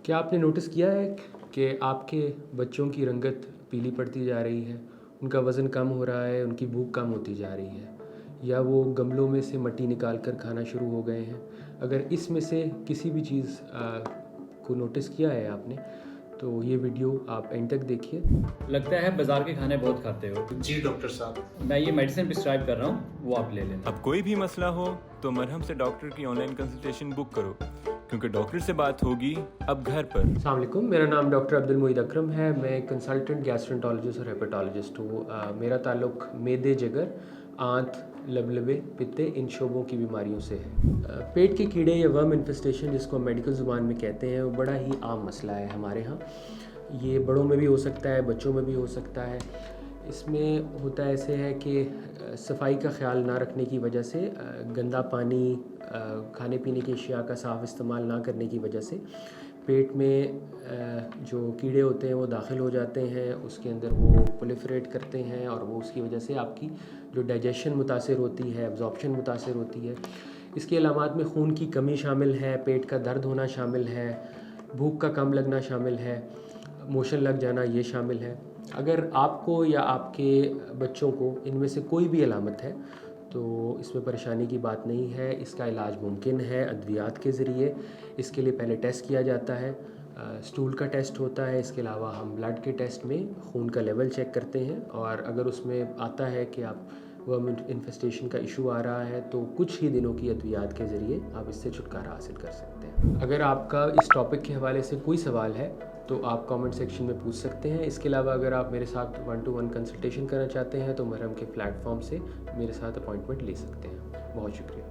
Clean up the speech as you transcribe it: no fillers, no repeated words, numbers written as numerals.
क्या आपने नोटिस किया है कि आपके बच्चों की रंगत पीली पड़ती जा रही है, उनका वज़न कम हो रहा है, उनकी भूख कम होती जा रही है, या वो गमलों में से मिट्टी निकाल कर खाना शुरू हो गए हैं? अगर इसमें से किसी भी चीज़ को नोटिस किया है आपने, तो ये वीडियो आप एंड तक देखिए। लगता है बाजार के खाने बहुत खाते हो। जी डॉक्टर साहब। मैं ये मेडिसिन प्रिस्क्राइब कर रहा हूँ, वो आप ले लेना। अब कोई भी मसला हो तो मरहम से डॉक्टर की ऑनलाइन कंसल्टेशन बुक करो, क्योंकि डॉक्टर से बात होगी अब घर पर। अस्सलाम वालेकुम, मेरा नाम डॉक्टर अब्दुल मोईद अकरम है। मैं कंसल्टेंट गैस्ट्रेंटोलॉजिस्ट और हेपेटोलॉजिस्ट हूँ। मेरा ताल्लुक़ मैदे, जिगर, आंत, लबलबे, पित्ते, इन शोबों की बीमारियों से है। पेट के कीड़े या वर्म इन्फेस्टेशन, जिसको हम मेडिकल ज़ुबान में कहते हैं, वो बड़ा ही आम मसला है हमारे यहाँ। ये बड़ों में भी हो सकता है, बच्चों में भी हो सकता है। इसमें होता ऐसे है कि सफाई का ख्याल ना रखने की वजह से, गंदा पानी, खाने पीने की अशिया का साफ़ इस्तेमाल ना करने की वजह से पेट में जो कीड़े होते हैं वो दाखिल हो जाते हैं, उसके अंदर वो प्रोलिफरेट करते हैं और वो उसकी वजह से आपकी जो डाइजेशन मुतासिर होती है, एब्जॉर्प्शन मुतासिर होती है। इसके अलामात में खून की कमी शामिल है, पेट का दर्द होना शामिल है, भूख का कम लगना शामिल है, मोशन लग जाना ये शामिल है। अगर आपको या आपके बच्चों को इनमें से कोई भी अलामत है तो इसमें परेशानी की बात नहीं है। इसका इलाज मुमकिन है अद्वियात के ज़रिए। इसके लिए पहले टेस्ट किया जाता है, स्टूल का टेस्ट होता है। इसके अलावा हम ब्लड के टेस्ट में खून का लेवल चेक करते हैं, और अगर उसमें आता है कि आप वर्म इन्फेस्टेशन का इशू आ रहा है तो कुछ ही दिनों की अद्वियात के ज़रिए आप इससे छुटकारा हासिल कर सकते हैं। अगर आपका इस टॉपिक के हवाले से कोई सवाल है तो आप कमेंट सेक्शन में पूछ सकते हैं। इसके अलावा अगर आप मेरे साथ 1-to-1 कंसल्टेशन करना चाहते हैं तो मरहम के प्लेटफॉर्म से मेरे साथ अपॉइंटमेंट ले सकते हैं। बहुत शुक्रिया।